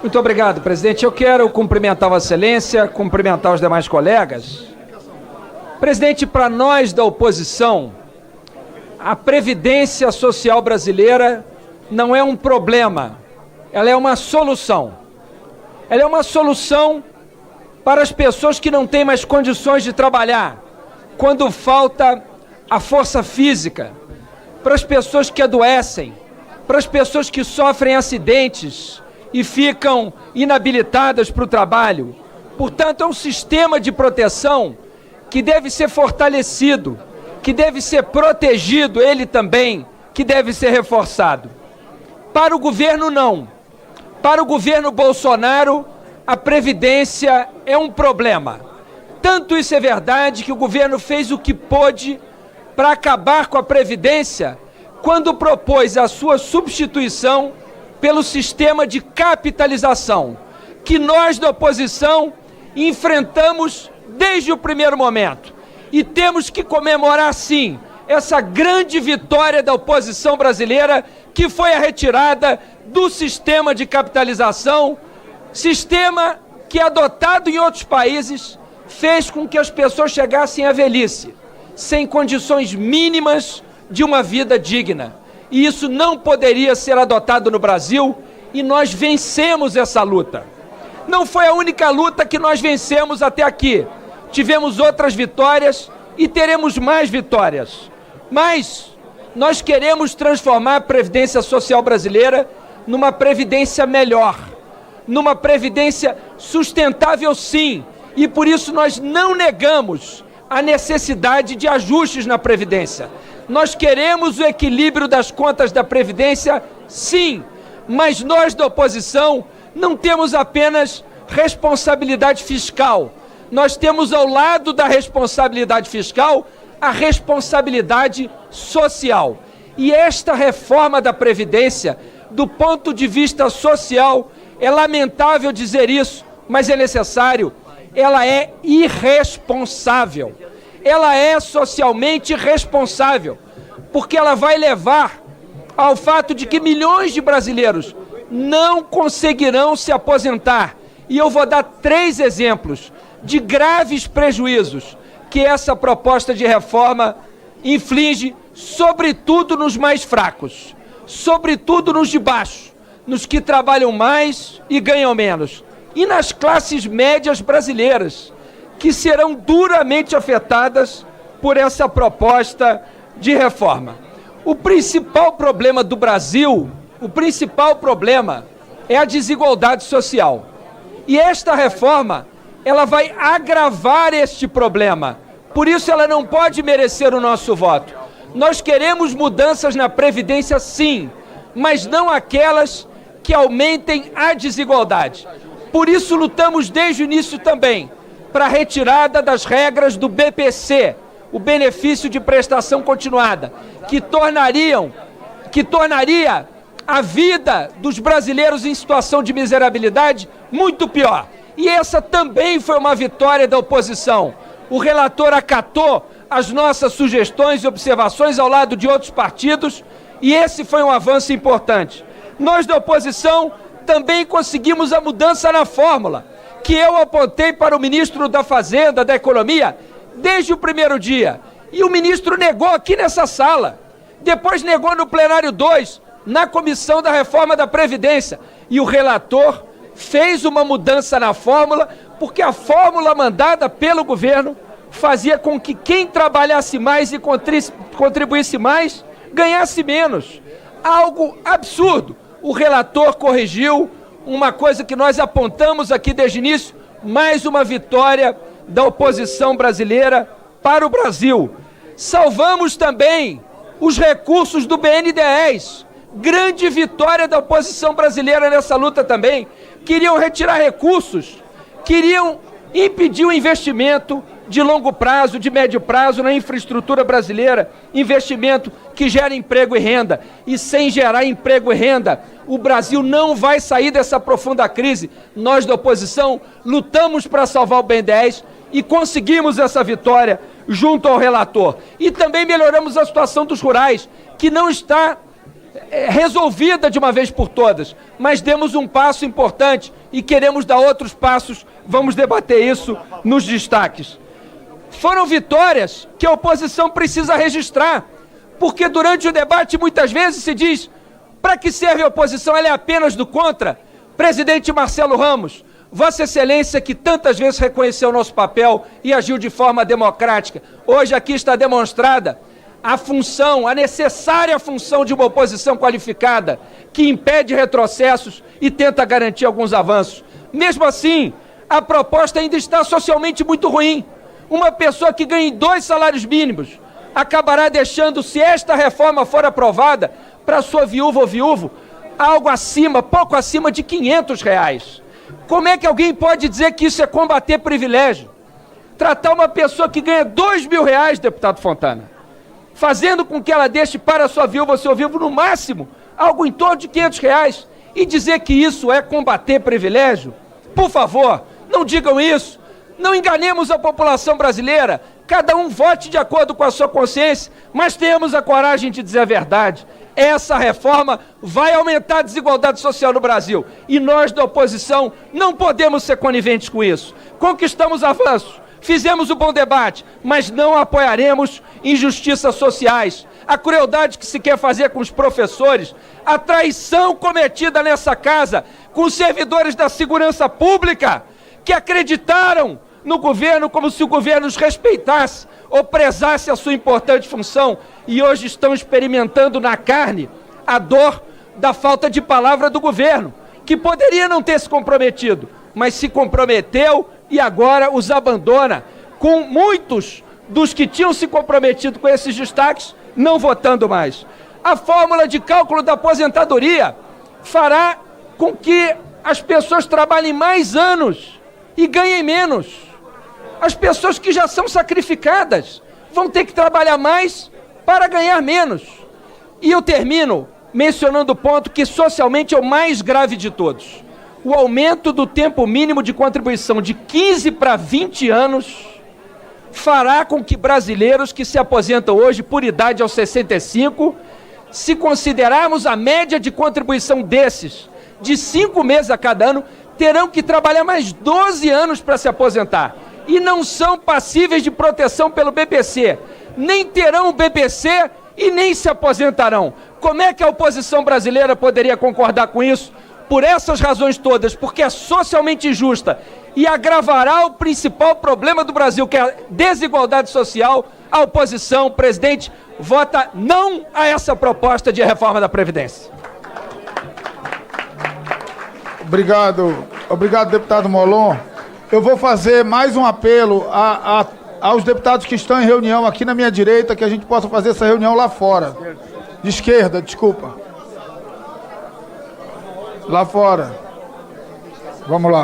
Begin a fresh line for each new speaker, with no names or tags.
Muito obrigado, presidente. Eu quero cumprimentar Vossa Excelência, cumprimentar os demais colegas. Presidente, para nós da oposição, a Previdência Social brasileira não é um problema, ela é uma solução. Ela é uma solução para as pessoas que não têm mais condições de trabalhar, quando falta a força física, para as pessoas que adoecem, para as pessoas que sofrem acidentes e ficam inabilitadas para o trabalho. Portanto, é um sistema de proteção que deve ser fortalecido, que deve ser protegido, ele também, que deve ser reforçado. Para o governo, não. Para o governo Bolsonaro, a Previdência é um problema. Tanto isso é verdade que o governo fez o que pôde para acabar com a Previdência quando propôs a sua substituição pelo sistema de capitalização, que nós da oposição enfrentamos desde o primeiro momento. E temos que comemorar, sim, essa grande vitória da oposição brasileira, que foi a retirada do sistema de capitalização, sistema que, adotado em outros países, fez com que as pessoas chegassem à velhice, sem condições mínimas de uma vida digna. E isso não poderia ser adotado no Brasil, e nós vencemos essa luta. Não foi a única luta que nós vencemos até aqui. Tivemos outras vitórias e teremos mais vitórias. Mas nós queremos transformar a Previdência Social brasileira numa previdência melhor, numa previdência sustentável, sim. E por isso nós não negamos a necessidade de ajustes na Previdência. Nós queremos o equilíbrio das contas da Previdência, sim, mas nós da oposição não temos apenas responsabilidade fiscal. Nós temos ao lado da responsabilidade fiscal a responsabilidade social. E esta reforma da Previdência, do ponto de vista social, é lamentável dizer isso, mas é necessário, ela é irresponsável. Ela é socialmente irresponsável, porque ela vai levar ao fato de que milhões de brasileiros não conseguirão se aposentar. E eu vou dar 3 exemplos de graves prejuízos que essa proposta de reforma inflige, sobretudo nos mais fracos, sobretudo nos de baixo, nos que trabalham mais e ganham menos, e nas classes médias brasileiras, que serão duramente afetadas por essa proposta de reforma. O principal problema do Brasil, o principal problema é a desigualdade social. E esta reforma, ela vai agravar este problema. Por isso ela não pode merecer o nosso voto. Nós queremos mudanças na Previdência, sim, mas não aquelas que aumentem a desigualdade. Por isso lutamos desde o início também para a retirada das regras do BPC, o benefício de prestação continuada, que tornaria a vida dos brasileiros em situação de miserabilidade muito pior. E essa também foi uma vitória da oposição. O relator acatou as nossas sugestões e observações ao lado de outros partidos, e esse foi um avanço importante. Nós da oposição também conseguimos a mudança na fórmula, que eu apontei para o ministro da Fazenda, da Economia, desde o primeiro dia. E o ministro negou aqui nessa sala. Depois negou no plenário 2, na comissão da reforma da Previdência. E o relator fez uma mudança na fórmula, porque a fórmula mandada pelo governo fazia com que quem trabalhasse mais e contribuísse mais, ganhasse menos. Algo absurdo. O relator corrigiu uma coisa que nós apontamos aqui desde o início, mais uma vitória da oposição brasileira para o Brasil. Salvamos também os recursos do BNDES. Grande vitória da oposição brasileira nessa luta também. Queriam retirar recursos, queriam impedir o investimento de longo prazo, de médio prazo na infraestrutura brasileira, investimento que gera emprego e renda. E sem gerar emprego e renda, o Brasil não vai sair dessa profunda crise. Nós da oposição lutamos para salvar o BNDES e conseguimos essa vitória junto ao relator. E também melhoramos a situação dos rurais, que não está resolvida de uma vez por todas, mas demos um passo importante e queremos dar outros passos. Vamos debater isso nos destaques. Foram vitórias que a oposição precisa registrar, porque durante o debate muitas vezes se diz: para que serve a oposição? Ela é apenas do contra? Presidente Marcelo Ramos, Vossa Excelência, que tantas vezes reconheceu o nosso papel e agiu de forma democrática, hoje aqui está demonstrada a função, a necessária função de uma oposição qualificada, que impede retrocessos e tenta garantir alguns avanços. Mesmo assim, a proposta ainda está socialmente muito ruim. Uma pessoa que ganhe 2 salários mínimos acabará deixando, se esta reforma for aprovada, para sua viúva ou viúvo, algo acima, pouco acima de R$500. Como é que alguém pode dizer que isso é combater privilégio? Tratar uma pessoa que ganha R$2.000, deputado Fontana, fazendo com que ela deixe para sua viúva ou seu viúvo, no máximo, algo em torno de R$500, e dizer que isso é combater privilégio? Por favor, não digam isso. Não enganemos a população brasileira. Cada um vote de acordo com a sua consciência, mas tenhamos a coragem de dizer a verdade. Essa reforma vai aumentar a desigualdade social no Brasil. E nós, da oposição, não podemos ser coniventes com isso. Conquistamos avanços, fizemos um bom debate, mas não apoiaremos injustiças sociais, a crueldade que se quer fazer com os professores, a traição cometida nessa casa com os servidores da segurança pública, que acreditaram no governo como se o governo os respeitasse ou prezasse a sua importante função, e hoje estão experimentando na carne a dor da falta de palavra do governo, que poderia não ter se comprometido, mas se comprometeu e agora os abandona, com muitos dos que tinham se comprometido com esses destaques não votando mais. A fórmula de cálculo da aposentadoria fará com que as pessoas trabalhem mais anos e ganhem menos. As pessoas que já são sacrificadas vão ter que trabalhar mais para ganhar menos. E eu termino mencionando o ponto que socialmente é o mais grave de todos. O aumento do tempo mínimo de contribuição de 15 para 20 anos fará com que brasileiros que se aposentam hoje por idade aos 65, se considerarmos a média de contribuição desses, de 5 meses a cada ano, terão que trabalhar mais 12 anos para se aposentar. E não são passíveis de proteção pelo BPC. Nem terão o BPC e nem se aposentarão. Como é que a oposição brasileira poderia concordar com isso? Por essas razões todas, porque é socialmente injusta e agravará o principal problema do Brasil, que é a desigualdade social, a oposição, o presidente, vota não a essa proposta de reforma da Previdência.
Obrigado, deputado Molon. Eu vou fazer mais um apelo aos deputados que estão em reunião aqui na minha direita, que a gente possa fazer essa reunião lá fora. De esquerda, desculpa. Lá fora. Vamos lá.